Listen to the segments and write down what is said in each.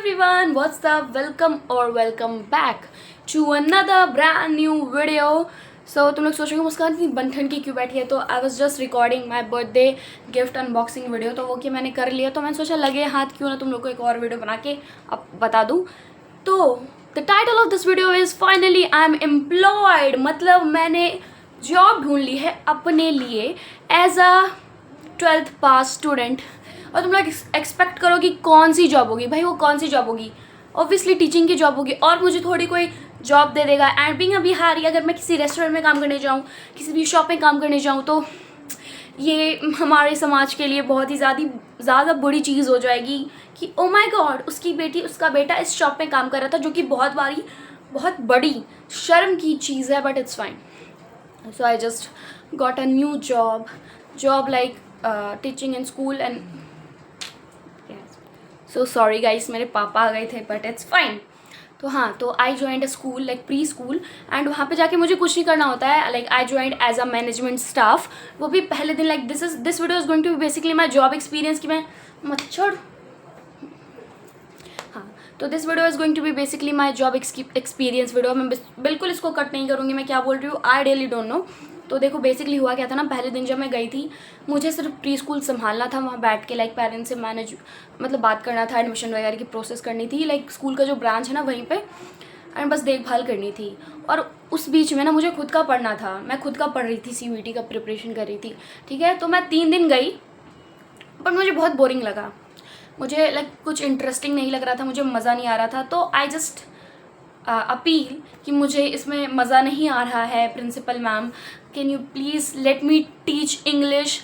everyone, what's up? Welcome back to another brand new video. So तुम लोग सोचोगे मुस्कान इतनी बन की क्यों बैठी है, तो I was just recording my birthday gift unboxing video, तो वो कि मैंने कर लिया, तो मैंने सोचा लगे हाथ क्यों ना तुम लोग को एक और वीडियो बना के अब बता दूँ। तो the title of this video is finally I am employed, मतलब मैंने जॉब ढूंढ ली है अपने लिए as a 12th pass student. और तुम लोग एक्सपेक्ट करो कि कौन सी जॉब होगी, भाई वो कौन सी जॉब होगी? ऑब्वियसली टीचिंग की जॉब होगी, और मुझे थोड़ी कोई जॉब दे देगा। एंड बीइंग अ बिहारी, अगर मैं किसी रेस्टोरेंट में काम करने जाऊँ, किसी भी शॉप में काम करने जाऊँ, तो ये हमारे समाज के लिए बहुत ही ज़्यादा बुरी चीज़ हो जाएगी कि ओ माय गॉड, उसका बेटा इस शॉप में काम कर रहा था, जो कि बहुत बड़ी शर्म की चीज़ है, but it's fine. So I just got a new job like teaching in school and so sorry guys, मेरे पापा आ गए थे, बट इट्स फाइन। तो हाँ, तो I joined a school like preschool, and वहाँ पे जाके मुझे कुछ नहीं करना होता है। Like I joined as a management staff, वो भी पहले दिन। Like this video is going to be basically my job experience, कि मैं मच्छर हाँ, तो this video is going to be basically my job experience video. मैं बिल्कुल इसको कट नहीं करूँगी, मैं क्या बोल रही हूँ आई रियली डोंट नो। तो देखो बेसिकली हुआ क्या था ना, पहले दिन जब मैं गई थी, मुझे सिर्फ प्री स्कूल संभालना था, वहाँ बैठ के लाइक पेरेंट्स से मतलब बात करना था, एडमिशन वगैरह की प्रोसेस करनी थी, लाइक स्कूल का जो ब्रांच है ना वहीं पे, एंड बस देखभाल करनी थी। और उस बीच में ना मुझे खुद का पढ़ना था, मैं खुद का पढ़ रही थी, CUET का प्रिपरेशन कर रही थी, ठीक है। तो मैं 3 दिन गई, बट मुझे बहुत बोरिंग लगा, मुझे लाइक कुछ इंटरेस्टिंग नहीं लग रहा था, मुझे मज़ा नहीं आ रहा था। तो आई जस्ट अपील कि मुझे इसमें मज़ा नहीं आ रहा है, principal ma'am can you please let me teach English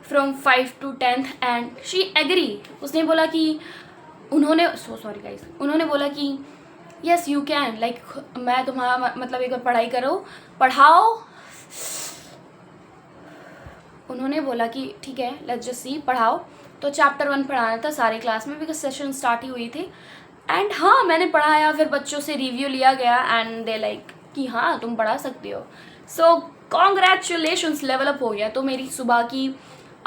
from 5 to 10th, and she agree. उसने बोला कि उन्होंने बोला कि यस यू कैन, लाइक मैं तुम्हारा मतलब एक बार पढ़ाओ। उन्होंने बोला कि ठीक है, लेट्स जस्ट सी, पढ़ाओ। तो चैप्टर 1 पढ़ाना था सारे क्लास में, बिकॉज सेशन स्टार्ट ही हुई थी। एंड हाँ, मैंने पढ़ाया, फिर बच्चों से रिव्यू लिया गया, एंड दे लाइक कि हाँ तुम पढ़ा सकती हो। सो कॉन्ग्रेचुलेशंस, लेवल अप हो गया। तो मेरी सुबह की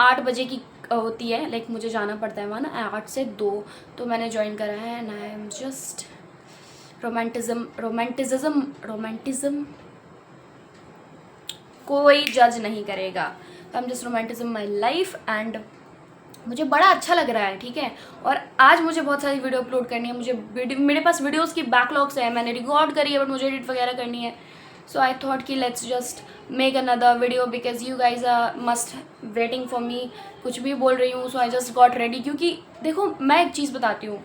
8 बजे की होती है, लाइक मुझे जाना पड़ता है वहाँ ना 8 से 2, तो मैंने ज्वाइन करा है, and I am just romanticism कोई जज नहीं करेगा, I am just romanticism my life, and मुझे बड़ा अच्छा लग रहा है, ठीक है। और आज मुझे बहुत सारी वीडियो अपलोड करनी है, मेरे पास वीडियोस की बैकलॉग्स है, मैंने रिकॉर्ड करी है, बट मुझे एडिट वगैरह करनी है। सो आई थॉट कि let's just make another video, because you guys are must waiting for me. कुछ भी बोल रही हूँ, so I just got ready, क्योंकि देखो मैं एक चीज़ बताती हूँ,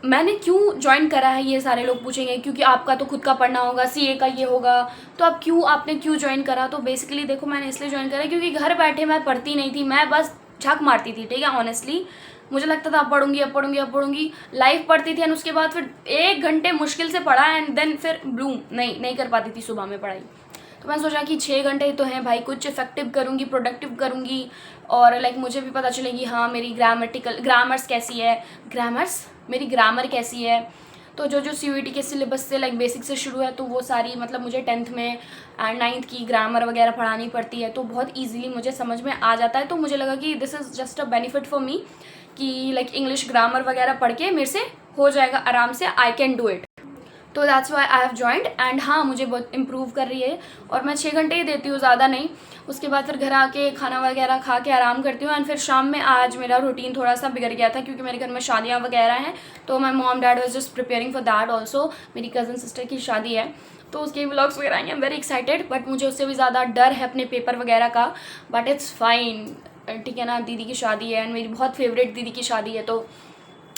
मैंने क्यों ज्वाइन करा है, ये सारे लोग पूछेंगे क्योंकि आपका तो खुद का पढ़ना होगा, CA का ये होगा, तो आपने क्यों ज्वाइन करा? तो बेसिकली देखो, मैंने इसलिए ज्वाइन करा क्योंकि घर बैठे मैं पढ़ती नहीं थी, मैं बस झक मारती थी, ठीक है। ऑनेस्टली मुझे लगता था अब पढ़ूंगी, लाइव पढ़ती थी, एंड उसके बाद फिर 1 घंटे मुश्किल से पढ़ा, एंड देन फिर ब्लूम नहीं कर पाती थी सुबह में पढ़ाई। तो मैंने सोचा कि 6 घंटे तो हैं भाई, कुछ इफेक्टिव करूँगी, प्रोडक्टिव करूँगी, और लाइक मुझे भी पता चलेगी हाँ मेरी मेरी ग्रामर कैसी है। तो जो CUET के सिलेबस से लाइक बेसिक से शुरू है, तो वो सारी मतलब मुझे 10th में एंड 9th की ग्रामर वगैरह पढ़ानी पड़ती है, तो बहुत ईजिली मुझे समझ में आ जाता है। तो मुझे लगा कि this is just a benefit for me, कि लाइक इंग्लिश ग्रामर वगैरह पढ़ के मेरे से हो जाएगा आराम से, आई कैन डू इट। तो that's why I have joined, and हाँ मुझे बहुत इम्प्रूव कर रही है, और मैं 6 घंटे ही देती हूँ, ज़्यादा नहीं। उसके बाद फिर घर आके खाना वगैरह खा के आराम करती हूँ, एंड फिर शाम में आज मेरा रूटीन थोड़ा सा बिगड़ गया था, क्योंकि मेरे घर में शादियाँ वगैरह हैं, तो my mom dad was just preparing for that also. मेरी कज़न सिस्टर की शादी है, तो उसके व्लॉग्स वगैरह आएंगे, I am very excited, but मुझे उससे भी ज़्यादा डर है अपने पेपर वगैरह का, बट इट्स फाइन, ठीक है ना। दीदी की शादी है, एंड मेरी बहुत फेवरेट दीदी की शादी है, तो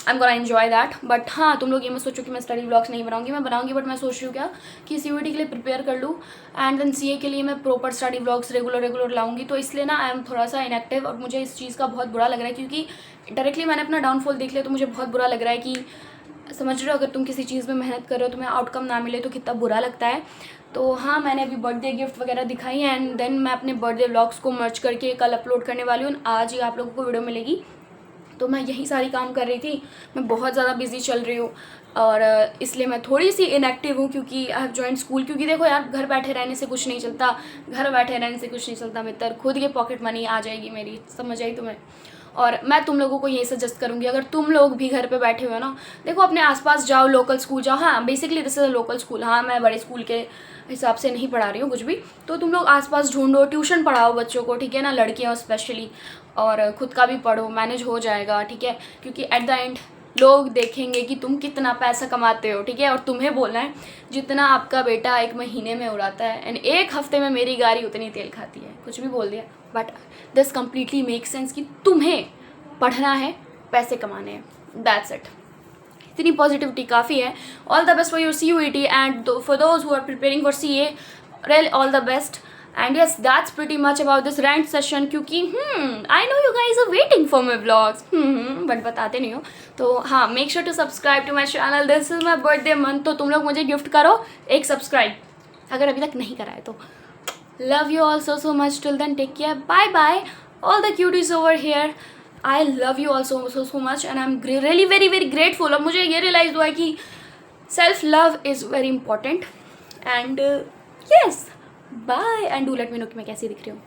I am gonna enjoy that. But हाँ, तुम लोग ये मत सोचो कि मैं स्टडी व्लॉग्स नहीं बनाऊंगी, मैं बनाऊंगी, बट मैं सोच रही हूँ क्या कि CUET के लिए प्रिपेयर कर लूँ, एंड देन CA के लिए मैं प्रॉपर स्टडी व्लॉग्स रेगुलर लाऊंगी। तो इसलिए ना आई एम थोड़ा सा इनएक्टिव, और मुझे इस चीज़ का बहुत बुरा लग रहा है, क्योंकि डायरेक्टली मैंने अपना डाउनफॉल देख लिया, तो मुझे बहुत बुरा लग रहा है कि समझ रहे हो, अगर तुम किसी चीज़ में मेहनत कर रहे हो, तुम्हें आउटकम ना मिले तो कितना बुरा लगता है। तो हाँ, मैंने अभी बर्थडे गिफ्ट वगैरह दिखाई, एंड देन मैं अपने बर्थडे व्लॉग्स को मर्ज करके कल अपलोड करने वाली हूँ, आज ही आप लोगों को वीडियो मिलेगी। तो मैं यही सारी काम कर रही थी, मैं बहुत ज़्यादा बिजी चल रही हूँ, और इसलिए मैं थोड़ी सी इनएक्टिव हूँ, क्योंकि आई हैव ज्वाइन स्कूल। क्योंकि देखो यार, घर बैठे रहने से कुछ नहीं चलता मित्र, खुद के पॉकेट मनी आ जाएगी मेरी, समझ आई तुम्हें। और मैं तुम लोगों को यही सजेस्ट करूँगी, अगर तुम लोग भी घर पे बैठे हुए हो ना, देखो अपने आसपास जाओ, लोकल स्कूल जाओ। हाँ, basically this is a local school. हाँ, मैं बड़े स्कूल के हिसाब से नहीं पढ़ा रही हूँ कुछ भी। तो तुम लोग आसपास ढूंढो, ट्यूशन पढ़ाओ बच्चों को, ठीक है ना, लड़कियाँ स्पेशली, और खुद का भी पढ़ो, मैनेज हो जाएगा, ठीक है। क्योंकि एट द एंड लोग देखेंगे कि तुम कितना पैसा कमाते हो, ठीक है, और तुम्हें बोलना है जितना आपका बेटा एक महीने में उड़ाता है एंड एक हफ्ते में मेरी गाड़ी उतनी तेल खाती है। कुछ भी बोल दिया, but this completely make sense कि तुम्हें पढ़ना है, पैसे कमाने हैं, दैट्स इट। इतनी पॉजिटिविटी काफ़ी है। All the best for your CUET and for those who are preparing for CA, really all the best. And yes, that's pretty much about this rant session, क्योंकि I know you guys are waiting for my blogs, but बताते नहीं हो। तो हाँ, make sure to subscribe to my channel, this is my birthday month, तो तुम लोग मुझे गिफ्ट करो एक सब्सक्राइब, अगर अभी तक नहीं करा है तो। Love you all so much, till then take care, bye bye all the cuties over here, I love you all so much and I'm really very grateful। अब मुझे ये रियलाइज़ हुआ है कि self love is very important and yes, bye and do let me know कि मैं कैसी दिख रही हूँ।